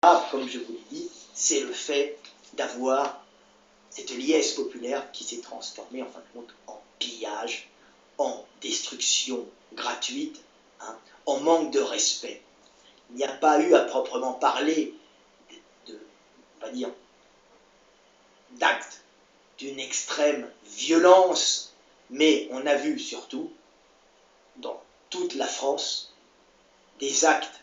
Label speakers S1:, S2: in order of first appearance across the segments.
S1: comme je vous l'ai dit, c'est le fait d'avoir cette liesse populaire qui s'est transformée en fin de compte en pillage, en destruction gratuite, hein, en manque de respect. Il n'y a pas eu à proprement parler on va dire, d'actes d'une extrême violence, mais on a vu surtout dans toute la France des actes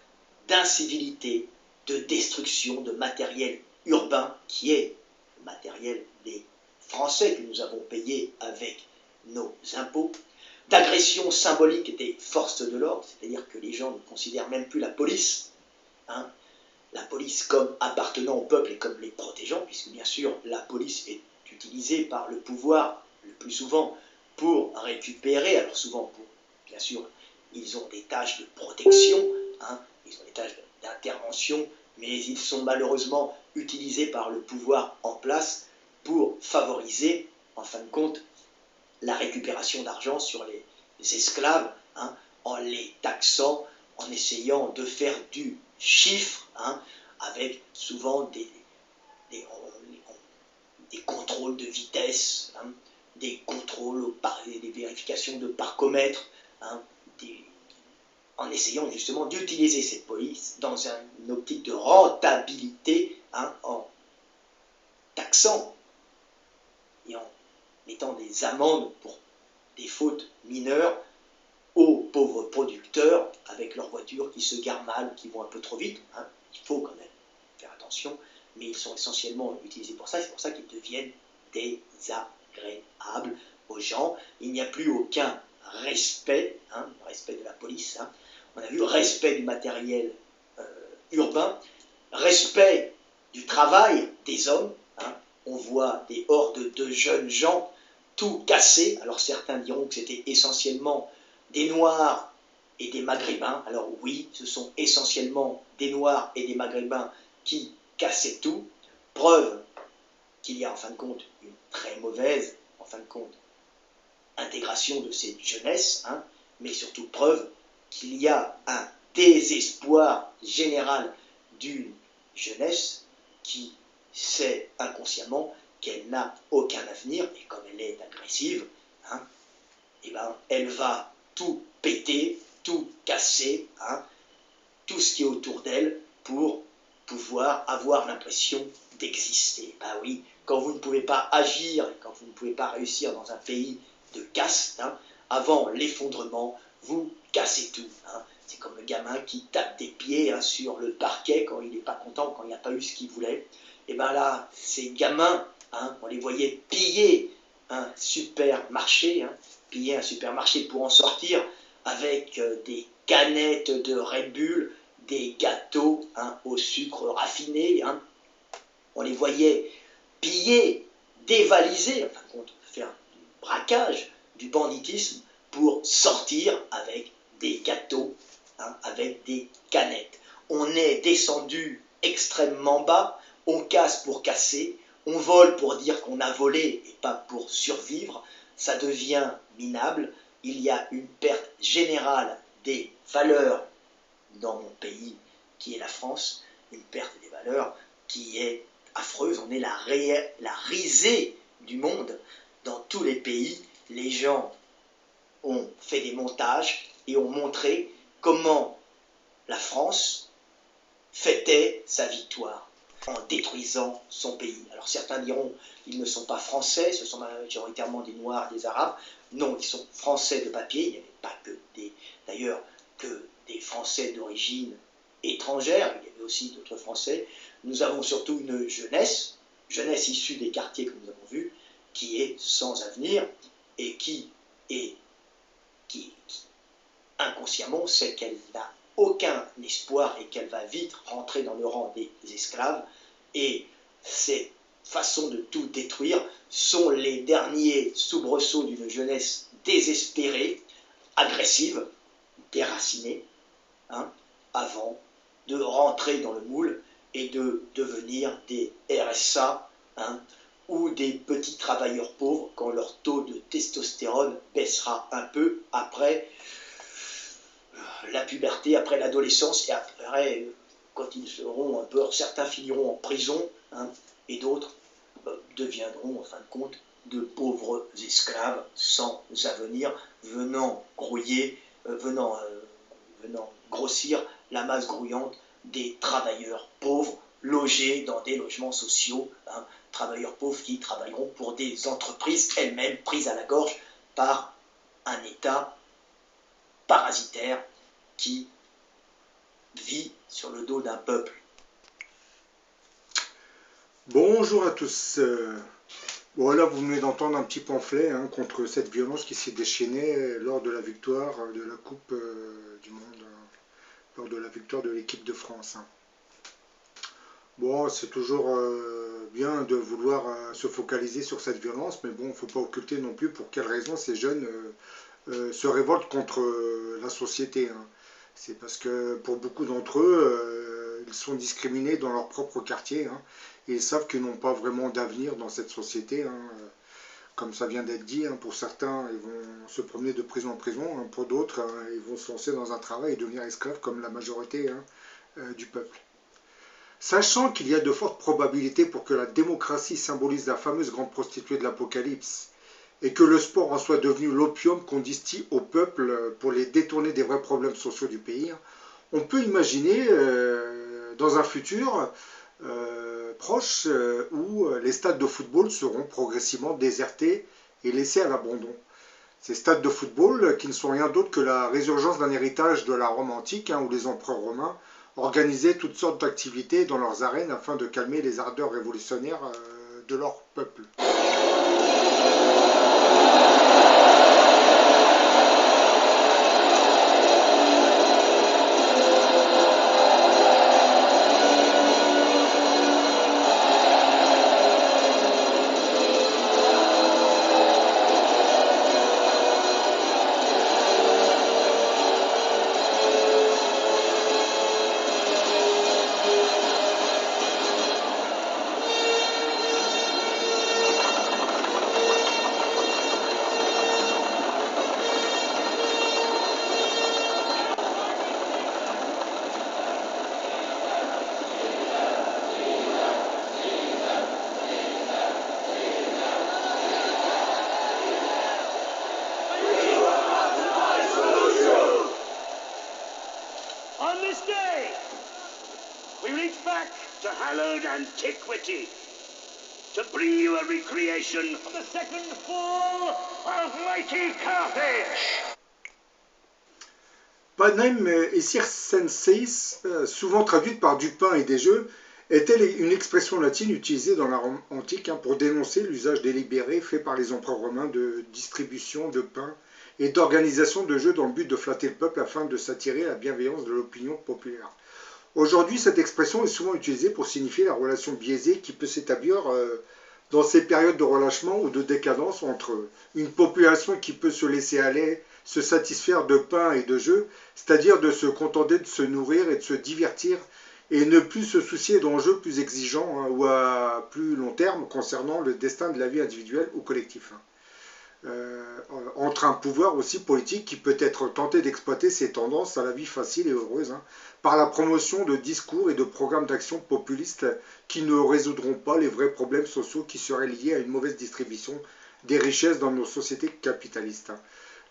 S1: d'incivilité, de destruction de matériel urbain qui est le matériel des Français que nous avons payé avec nos impôts, d'agression symbolique des forces de l'ordre, c'est-à-dire que les gens ne considèrent même plus la police, hein, la police comme appartenant au peuple et comme les protégeant, puisque bien sûr la police est utilisée par le pouvoir le plus souvent pour récupérer, alors souvent pour, bien sûr, ils ont des tâches de protection, hein, ils ont des tâches d'intervention, mais ils sont malheureusement utilisés par le pouvoir en place pour favoriser, en fin de compte, la récupération d'argent sur les esclaves, hein, en les taxant, en essayant de faire du chiffre, hein, avec souvent des, des contrôles de vitesse, hein, des contrôles, des vérifications de parcomètre, hein, en essayant justement d'utiliser cette police dans une optique de rentabilité, hein, en taxant et en mettant des amendes pour des fautes mineures aux pauvres producteurs avec leurs voitures qui se garent mal, qui vont un peu trop vite, hein. Il faut quand même faire attention, mais ils sont essentiellement utilisés pour ça, et c'est pour ça qu'ils deviennent désagréables aux gens. Il n'y a plus aucun respect, hein, respect de la police, hein. On a vu respect du matériel urbain, respect du travail des hommes, hein. On voit des hordes de jeunes gens tout cassés. Alors certains diront que c'était essentiellement des Noirs et des Maghrébins. Alors oui, ce sont essentiellement des Noirs et des Maghrébins qui cassaient tout. Preuve qu'il y a en fin de compte une très mauvaise, en fin de compte, intégration de cette jeunesse, hein, mais surtout preuve qu'il y a un désespoir général d'une jeunesse qui sait inconsciemment qu'elle n'a aucun avenir, et comme elle est agressive, hein, et ben, elle va tout péter, tout casser, hein, tout ce qui est autour d'elle pour pouvoir avoir l'impression d'exister. Ben oui, quand vous ne pouvez pas agir, quand vous ne pouvez pas réussir dans un pays de casse, hein, avant l'effondrement, vous cassez tout. Hein. C'est comme le gamin qui tape des pieds, hein, sur le parquet quand il n'est pas content, quand il n'a pas eu ce qu'il voulait. Et bien là, ces gamins, hein, on les voyait piller un supermarché, hein, piller un supermarché pour en sortir avec des canettes de Red Bull, des gâteaux, hein, au sucre raffiné. Hein. On les voyait piller, dévaliser, en fin de compte, faire du braquage, du banditisme pour sortir avec des gâteaux, hein, avec des canettes. On est descendu extrêmement bas, on casse pour casser, on vole pour dire qu'on a volé et pas pour survivre, ça devient minable, il y a une perte générale des valeurs dans mon pays qui est la France, une perte des valeurs qui est affreuse, on est la risée du monde. Dans tous les pays, les gens ont fait des montages et ont montré comment la France fêtait sa victoire en détruisant son pays. Alors certains diront, ils ne sont pas français, ce sont majoritairement des Noirs, des Arabes. Non, ils sont français de papier, il n'y avait pas que d'ailleurs que des Français d'origine étrangère, il y avait aussi d'autres Français. Nous avons surtout une jeunesse issue des quartiers que nous avons vus, qui est sans avenir et qui inconsciemment sait qu'elle n'a aucun espoir et qu'elle va vite rentrer dans le rang des esclaves. Et ces façons de tout détruire sont les derniers soubresauts d'une jeunesse désespérée, agressive, déracinée, hein, avant de rentrer dans le moule et de devenir des RSA, hein, ou des petits travailleurs pauvres quand leur taux de testostérone baissera un peu après la puberté, après l'adolescence et après quand ils seront un peu, certains finiront en prison, hein, et d'autres deviendront en fin de compte de pauvres esclaves sans avenir, venant grouiller, venant grossir la masse grouillante des travailleurs pauvres logés dans des logements sociaux, hein, travailleurs pauvres qui travailleront pour des entreprises elles-mêmes prises à la gorge par un État parasitaire qui vit sur le dos d'un peuple.
S2: Bonjour à tous. Voilà, vous venez d'entendre un petit pamphlet contre cette violence qui s'est déchaînée lors de la victoire de la Coupe du Monde, lors de la victoire de l'équipe de France. Bon, c'est toujours bien de vouloir se focaliser sur cette violence, mais bon, il ne faut pas occulter non plus pour quelles raisons ces jeunes se révoltent contre la société. C'est parce que pour beaucoup d'entre eux, ils sont discriminés dans leur propre quartier, et ils savent qu'ils n'ont pas vraiment d'avenir dans cette société. Comme ça vient d'être dit, pour certains, ils vont se promener de prison en prison, pour d'autres, ils vont se lancer dans un travail et devenir esclaves comme la majorité du peuple. Sachant qu'il y a de fortes probabilités pour que la démocratie symbolise la fameuse grande prostituée de l'Apocalypse, et que le sport en soit devenu l'opium qu'on distille au peuple pour les détourner des vrais problèmes sociaux du pays, on peut imaginer dans un futur proche où les stades de football seront progressivement désertés et laissés à l'abandon. Ces stades de football qui ne sont rien d'autre que la résurgence d'un héritage de la Rome antique, où les empereurs romains organisaient toutes sortes d'activités dans leurs arènes afin de calmer les ardeurs révolutionnaires de leur peuple.
S3: To hallowed antiquity, to bring you a recreation of the second fall of mighty Carthage.
S2: Panem et circenses, souvent traduite par du pain et des jeux, était une expression latine utilisée dans la Rome antique pour dénoncer l'usage délibéré fait par les empereurs romains de distribution de pain et d'organisation de jeux dans le but de flatter le peuple afin de s'attirer la bienveillance de l'opinion populaire. Aujourd'hui, cette expression est souvent utilisée pour signifier la relation biaisée qui peut s'établir dans ces périodes de relâchement ou de décadence entre une population qui peut se laisser aller, se satisfaire de pain et de jeux, c'est-à-dire de se contenter de se nourrir et de se divertir et ne plus se soucier d'enjeux plus exigeants ou à plus long terme concernant le destin de la vie individuelle ou collective. Entre un pouvoir aussi politique qui peut être tenté d'exploiter ces tendances à la vie facile et heureuse par la promotion de discours et de programmes d'action populistes qui ne résoudront pas les vrais problèmes sociaux qui seraient liés à une mauvaise distribution des richesses dans nos sociétés capitalistes.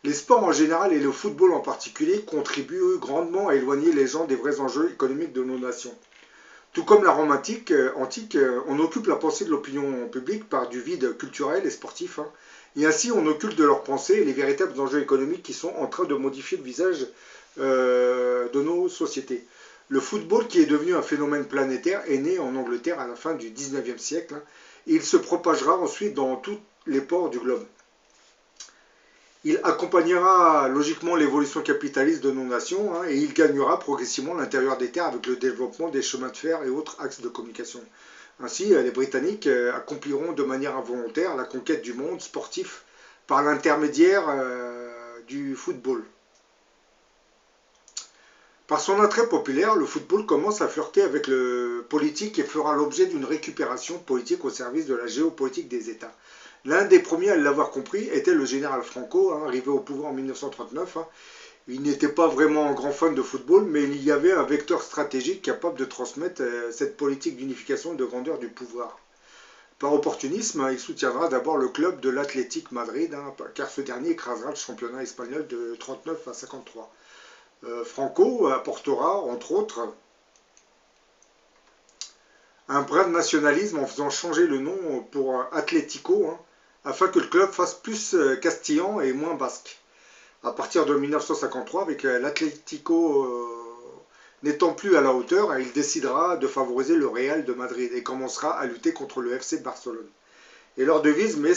S2: Les sports en général et le football en particulier contribuent grandement à éloigner les gens des vrais enjeux économiques de nos nations. Tout comme la Rome antique, on occupe la pensée de l'opinion publique par du vide culturel et sportif, et ainsi on occulte de leur pensée les véritables enjeux économiques qui sont en train de modifier le visage de nos sociétés. Le football, qui est devenu un phénomène planétaire, est né en Angleterre à la fin du 19e siècle, et il se propagera ensuite dans tous les ports du globe. Il accompagnera logiquement l'évolution capitaliste de nos nations, et il gagnera progressivement l'intérieur des terres avec le développement des chemins de fer et autres axes de communication. Ainsi, les Britanniques accompliront de manière involontaire la conquête du monde sportif par l'intermédiaire du football. Par son attrait populaire, le football commence à flirter avec le politique et fera l'objet d'une récupération politique au service de la géopolitique des États. L'un des premiers à l'avoir compris était le général Franco, arrivé au pouvoir en 1939, Il n'était pas vraiment un grand fan de football, mais il y avait un vecteur stratégique capable de transmettre cette politique d'unification et de grandeur du pouvoir. Par opportunisme, il soutiendra d'abord le club de l'Athletic Madrid, car ce dernier écrasera le championnat espagnol de 39 à 53. Franco apportera, entre autres, un brin de nationalisme en faisant changer le nom pour Atlético, afin que le club fasse plus castillan et moins basque. À partir de 1953, avec l'Atlético n'étant plus à la hauteur, il décidera de favoriser le Real de Madrid et commencera à lutter contre le FC Barcelone. Et leur devise, mais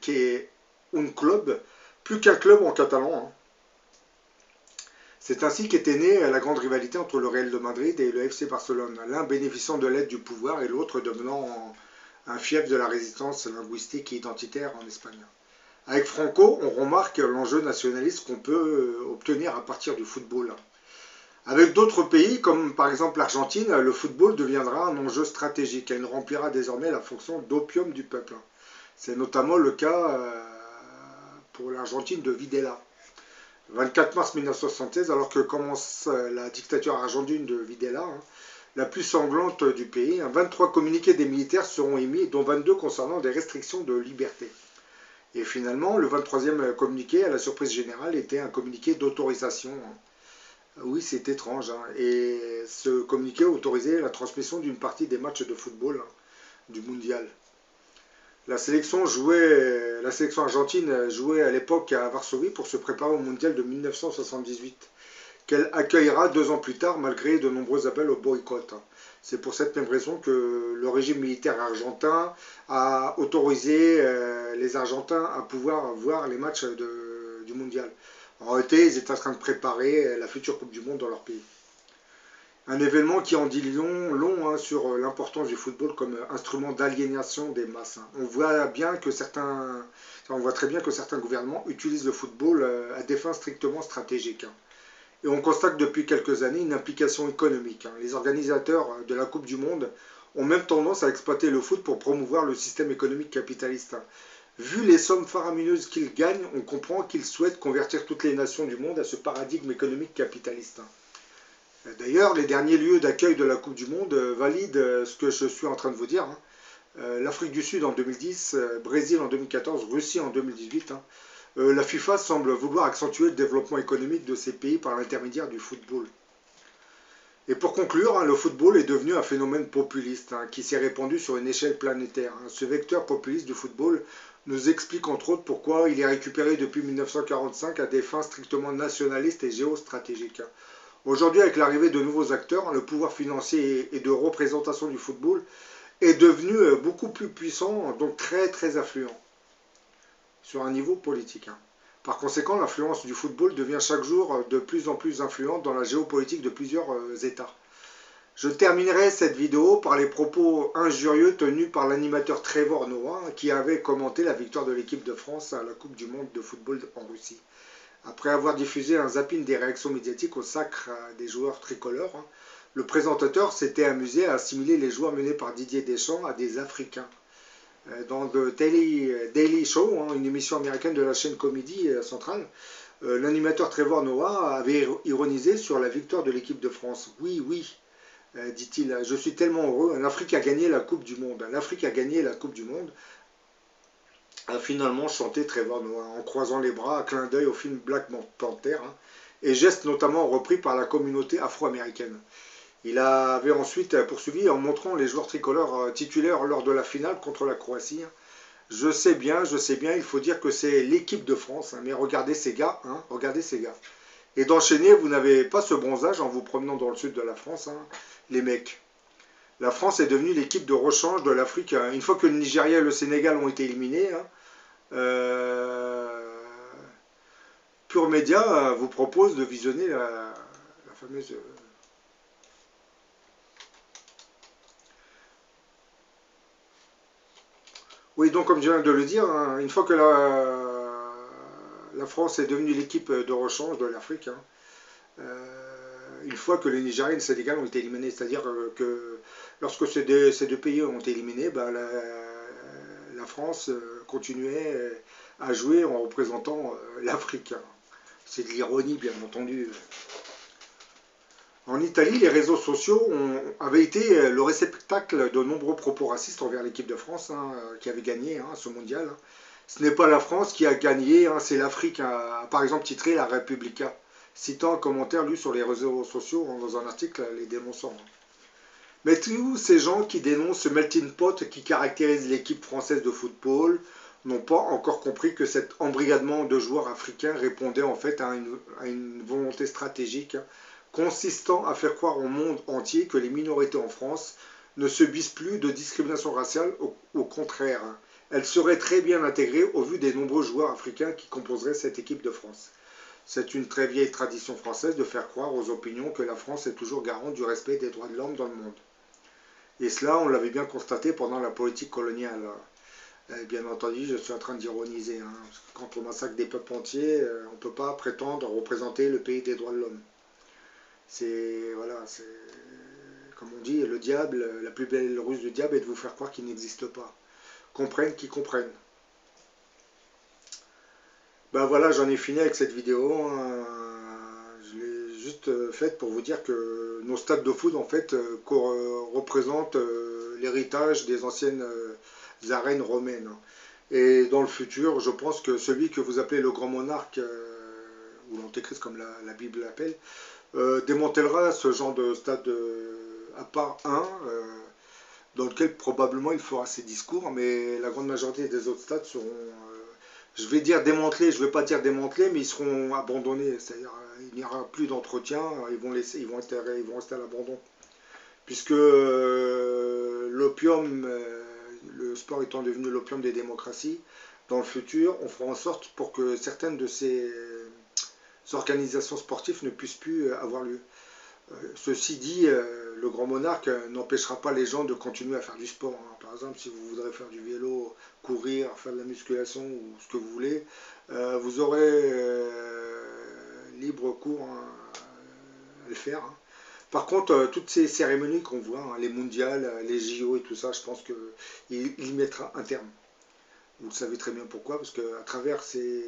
S2: qui est un club, plus qu'un club en catalan. C'est ainsi qu'était née la grande rivalité entre le Real de Madrid et le FC Barcelone, l'un bénéficiant de l'aide du pouvoir et l'autre devenant un fief de la résistance linguistique et identitaire en Espagne. Avec Franco, on remarque l'enjeu nationaliste qu'on peut obtenir à partir du football. Avec d'autres pays, comme par exemple l'Argentine, le football deviendra un enjeu stratégique et il remplira désormais la fonction d'opium du peuple. C'est notamment le cas pour l'Argentine de Videla. 24 mars 1976, alors que commence la dictature argentine de Videla, la plus sanglante du pays, 23 communiqués des militaires seront émis, dont 22 concernant des restrictions de liberté. Et finalement, le 23e communiqué, à la surprise générale, était un communiqué d'autorisation. Oui, c'est étrange. Et ce communiqué autorisait la transmission d'une partie des matchs de football du mondial. La sélection argentine jouait à l'époque à Varsovie pour se préparer au mondial de 1978, qu'elle accueillera 2 ans plus tard malgré de nombreux appels au boycott. C'est pour cette même raison que le régime militaire argentin a autorisé les Argentins à pouvoir voir les matchs du mondial. En réalité, ils étaient en train de préparer la future Coupe du Monde dans leur pays. Un événement qui en dit long sur l'importance du football comme instrument d'aliénation des masses. On voit très bien que certains gouvernements utilisent le football à des fins strictement stratégiques. Et on constate depuis quelques années une implication économique. Les organisateurs de la Coupe du Monde ont même tendance à exploiter le foot pour promouvoir le système économique capitaliste. Vu les sommes faramineuses qu'ils gagnent, on comprend qu'ils souhaitent convertir toutes les nations du monde à ce paradigme économique capitaliste. D'ailleurs, les derniers lieux d'accueil de la Coupe du Monde valident ce que je suis en train de vous dire. L'Afrique du Sud en 2010, Brésil en 2014, Russie en 2018. La FIFA semble vouloir accentuer le développement économique de ces pays par l'intermédiaire du football. Et pour conclure, le football est devenu un phénomène populiste qui s'est répandu sur une échelle planétaire. Ce vecteur populiste du football nous explique entre autres pourquoi il est récupéré depuis 1945 à des fins strictement nationalistes et géostratégiques. Aujourd'hui, avec l'arrivée de nouveaux acteurs, le pouvoir financier et de représentation du football est devenu beaucoup plus puissant, donc très influent sur un niveau politique. Par conséquent, l'influence du football devient chaque jour de plus en plus influente dans la géopolitique de plusieurs États. Je terminerai cette vidéo par les propos injurieux tenus par l'animateur Trevor Noah qui avait commenté la victoire de l'équipe de France à la Coupe du Monde de football en Russie. Après avoir diffusé un zapping des réactions médiatiques au sacre des joueurs tricolores, le présentateur s'était amusé à assimiler les joueurs menés par Didier Deschamps à des Africains. Dans The Daily Show, une émission américaine de la chaîne Comédie Centrale, l'animateur Trevor Noah avait ironisé sur la victoire de l'équipe de France. Oui, dit-il, je suis tellement heureux, l'Afrique a gagné la Coupe du Monde. L'Afrique a gagné la Coupe du Monde, a finalement chanté Trevor Noah, en croisant les bras, à clin d'œil au film Black Panther, et geste notamment repris par la communauté afro-américaine. Il avait ensuite poursuivi en montrant les joueurs tricolores titulaires lors de la finale contre la Croatie. Je sais bien, il faut dire que c'est l'équipe de France, mais regardez ces gars, regardez ces gars. Et d'enchaîner, vous n'avez pas ce bronzage en vous promenant dans le sud de la France, les mecs. La France est devenue l'équipe de rechange de l'Afrique. Une fois que le Nigeria et le Sénégal ont été éliminés, Pure Média vous propose de visionner la fameuse... Oui, donc comme je viens de le dire, une fois que la France est devenue l'équipe de rechange de l'Afrique, une fois que le Nigeria et le Sénégal ont été éliminés, c'est-à-dire que lorsque ces deux pays ont été éliminés, la France continuait à jouer en représentant l'Afrique. C'est de l'ironie, bien entendu. En Italie, les réseaux sociaux avaient été le réceptacle de nombreux propos racistes envers l'équipe de France, hein, qui avait gagné hein, ce mondial. Hein. Ce n'est pas la France qui a gagné, hein, c'est l'Afrique, a par exemple titré La Repubblica, citant un commentaire lu sur les réseaux sociaux hein, dans un article les dénonçant. Mais tous ces gens qui dénoncent ce melting pot qui caractérise l'équipe française de football n'ont pas encore compris que cet embrigadement de joueurs africains répondait en fait à une volonté stratégique consistant à faire croire au monde entier que les minorités en France ne subissent plus de discrimination raciale, au contraire. Elles seraient très bien intégrées au vu des nombreux joueurs africains qui composeraient cette équipe de France. C'est une très vieille tradition française de faire croire aux opinions que la France est toujours garante du respect des droits de l'homme dans le monde. Et cela, on l'avait bien constaté pendant la politique coloniale. Bien entendu, je suis en train d'ironiser. Hein, parce que quand on massacre des peuples entiers, on ne peut pas prétendre représenter le pays des droits de l'homme. C'est, voilà, c'est, comme on dit, le diable, la plus belle ruse du diable est de vous faire croire qu'il n'existe pas. Comprennent qui comprennent. Ben voilà, j'en ai fini avec cette vidéo. Hein. Je l'ai juste faite pour vous dire que nos stades de foot, en fait, représentent l'héritage des anciennes arènes romaines. Et dans le futur, je pense que celui que vous appelez le grand monarque, ou l'antéchrist comme la Bible l'appelle, démantèlera ce genre de stade à part un, dans lequel probablement il fera ses discours, mais la grande majorité des autres stades seront, je vais dire démantelés, je ne vais pas dire démantelés, mais ils seront abandonnés, c'est-à-dire il n'y aura plus d'entretien, ils vont rester à l'abandon. Puisque l'opium, le sport étant devenu l'opium des démocraties, dans le futur, on fera en sorte pour que certaines de ces organisations sportives ne puissent plus avoir lieu. Ceci dit, le grand monarque n'empêchera pas les gens de continuer à faire du sport. Hein. Par exemple, si vous voudrez faire du vélo, courir, faire de la musculation ou ce que vous voulez, vous aurez libre cours hein, à le faire. Hein. Par contre, toutes ces cérémonies qu'on voit, hein, les mondiales, les JO et tout ça, je pense qu'il y mettra un terme. Vous le savez très bien pourquoi, parce qu'à travers ces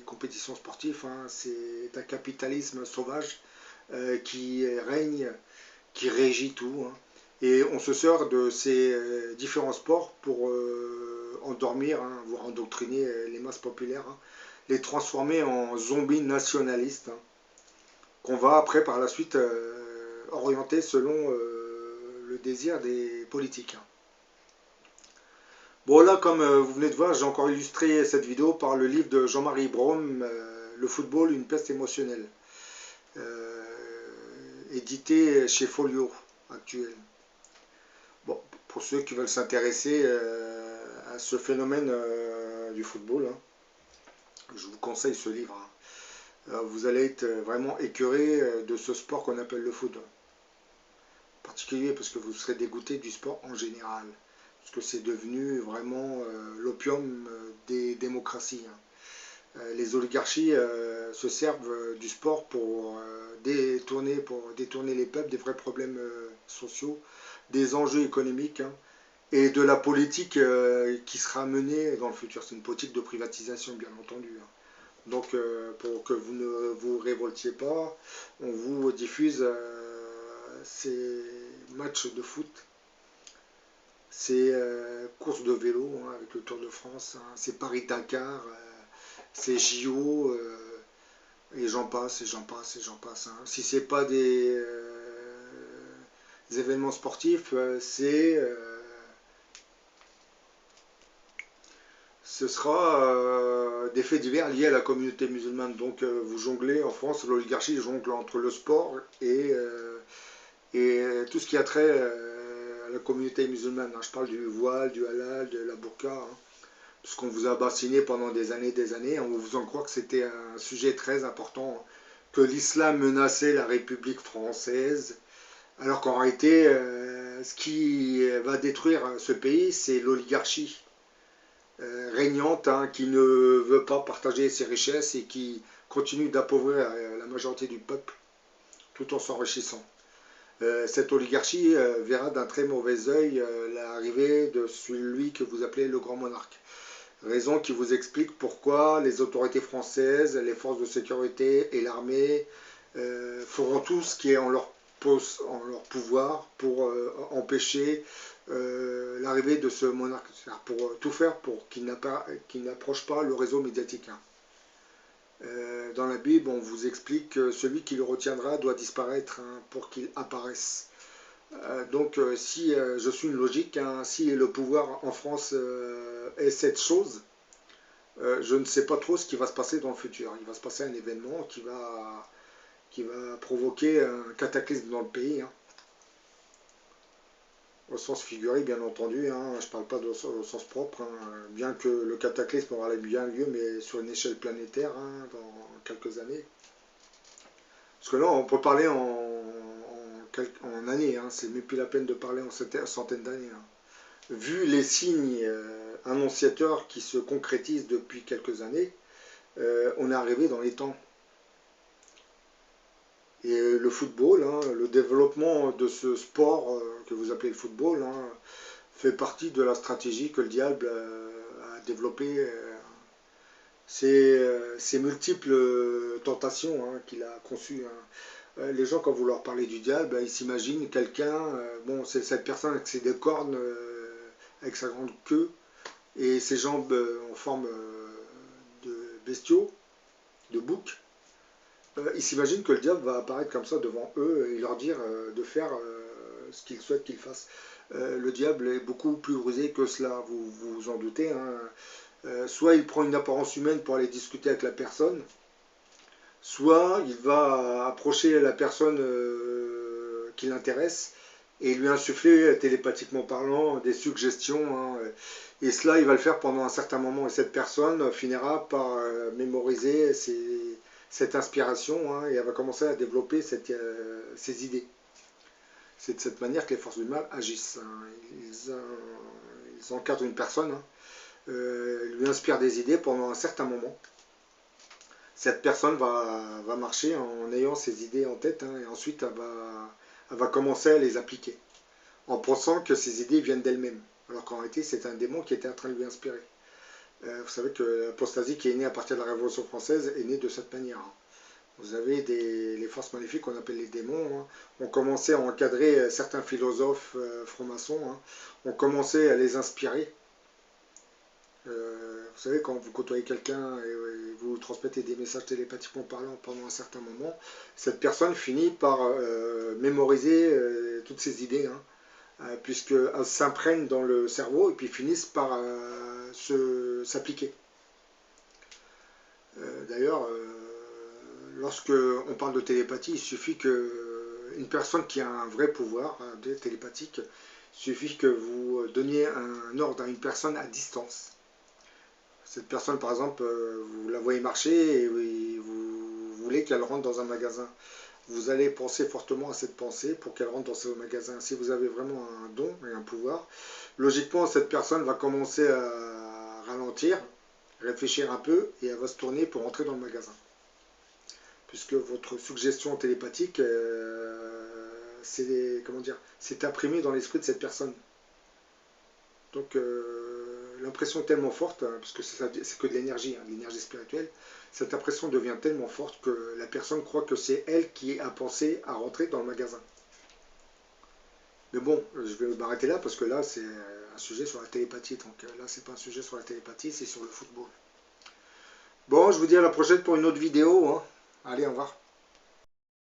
S2: compétitions sportives, hein, c'est un capitalisme sauvage qui règne, qui régit tout. Hein. Et on se sert de ces différents sports pour endormir, hein, voire endoctriner les masses populaires, hein, les transformer en zombies nationalistes, hein, qu'on va après par la suite orienter selon le désir des politiques. Hein. Bon là, comme vous venez de voir, j'ai encore illustré cette vidéo par le livre de Jean-Marie Brome, Le football, une peste émotionnelle, édité chez Folio actuel. Bon, pour ceux qui veulent s'intéresser à ce phénomène du football, hein, je vous conseille ce livre. Hein. Vous allez être vraiment écœuré de ce sport qu'on appelle le foot. En particulier parce que vous serez dégoûté du sport en général. Parce que c'est devenu vraiment l'opium des démocraties. Hein. Les oligarchies se servent du sport pour détourner les peuples des vrais problèmes sociaux, des enjeux économiques hein, et de la politique qui sera menée dans le futur. C'est une politique de privatisation, bien entendu. Hein. Donc, pour que vous ne vous révoltiez pas, on vous diffuse ces matchs de foot, ces courses de vélo hein, avec le Tour de France, hein, ces Paris-Dakar, ces JO, et j'en passe, et j'en passe, et j'en passe. Hein. Si ce n'est pas des événements sportifs, ce sera des faits divers liés à la communauté musulmane. Donc vous jonglez, en France, l'oligarchie jongle entre le sport et tout ce qui a trait à la communauté musulmane. Je parle du voile, du halal, de la burqa, hein, tout ce qu'on vous a bassiné pendant des années, en vous faisant croire que c'était un sujet très important, que l'islam menaçait la République française, alors qu'en réalité, ce qui va détruire ce pays, c'est l'oligarchie régnante hein, qui ne veut pas partager ses richesses et qui continue d'appauvrir la majorité du peuple tout en s'enrichissant. Cette oligarchie verra d'un très mauvais œil l'arrivée de celui que vous appelez le grand monarque. Raison qui vous explique pourquoi les autorités françaises, les forces de sécurité et l'armée feront tout ce qui est en leur pouvoir pour empêcher l'arrivée de ce monarque, pour tout faire pour qu'il n'approche pas le réseau médiatique. Dans la Bible, on vous explique que celui qui le retiendra doit disparaître pour qu'il apparaisse. Donc si je suis une logique, si le pouvoir en France est cette chose, je ne sais pas trop ce qui va se passer dans le futur. Il va se passer un événement qui va provoquer un cataclysme dans le pays. Au sens figuré, bien entendu, je ne parle pas au sens propre, bien que le cataclysme aura bien lieu, mais sur une échelle planétaire, dans quelques années. Parce que là, on peut parler en années, c'est même plus la peine de parler en centaines d'années. Vu les signes annonciateurs qui se concrétisent depuis quelques années, on est arrivé dans les temps. Et le football, le développement de ce sport que vous appelez le football, fait partie de la stratégie que le diable a développée. Ces multiples tentations qu'il a conçues. Les gens, quand vous leur parlez du diable, ils s'imaginent quelqu'un, bon, c'est cette personne avec ses deux cornes, avec sa grande queue, et ses jambes en forme de bestiaux, de boucs. Ils s'imaginent que le diable va apparaître comme ça devant eux et leur dire de faire ce qu'ils souhaitent qu'ils fassent. Le diable est beaucoup plus rusé que cela, vous vous en doutez. Soit il prend une apparence humaine pour aller discuter avec la personne, soit il va approcher la personne qui l'intéresse et lui insuffler télépathiquement parlant des suggestions. Et cela, il va le faire pendant un certain moment. Et cette personne finira par mémoriser cette inspiration et elle va commencer à développer ces idées. C'est de cette manière que les forces du mal agissent. Ils encadrent une personne, lui inspirent des idées pendant un certain moment. Cette personne va marcher en ayant ces idées en tête et ensuite elle va commencer à les appliquer en pensant que ces idées viennent d'elle-même. Alors qu'en réalité, c'est un démon qui était en train de lui inspirer. Vous savez que l'apostasie qui est née à partir de la Révolution française est née de cette manière. Vous avez les forces maléfiques qu'on appelle les démons. On commençait à encadrer certains philosophes francs-maçons. On commençait à les inspirer. Vous savez, quand vous côtoyez quelqu'un et vous transmettez des messages télépathiquement parlant pendant un certain moment, cette personne finit par mémoriser toutes ces idées, puisqu'elles s'imprègnent dans le cerveau et puis finissent par s'appliquer. D'ailleurs, lorsque on parle de télépathie, il suffit qu'une personne qui a un vrai pouvoir télépathique, il suffit que vous donniez un ordre à une personne à distance. Cette personne, par exemple, vous la voyez marcher et vous voulez qu'elle rentre dans un magasin. Vous allez penser fortement à cette pensée pour qu'elle rentre dans ce magasin. Si vous avez vraiment un don et un pouvoir, logiquement, cette personne va commencer à ralentir, réfléchir un peu et elle va se tourner pour entrer dans le magasin. Puisque votre suggestion télépathique, c'est imprimé dans l'esprit de cette personne. Donc, l'impression est tellement forte, parce que c'est que de l'énergie spirituelle, cette impression devient tellement forte que la personne croit que c'est elle qui a pensé à rentrer dans le magasin. Mais bon, je vais m'arrêter là, parce que là, c'est un sujet sur la télépathie. Donc là, c'est pas un sujet sur la télépathie, c'est sur le football. Bon, je vous dis à la prochaine pour une autre vidéo. Allez, au revoir.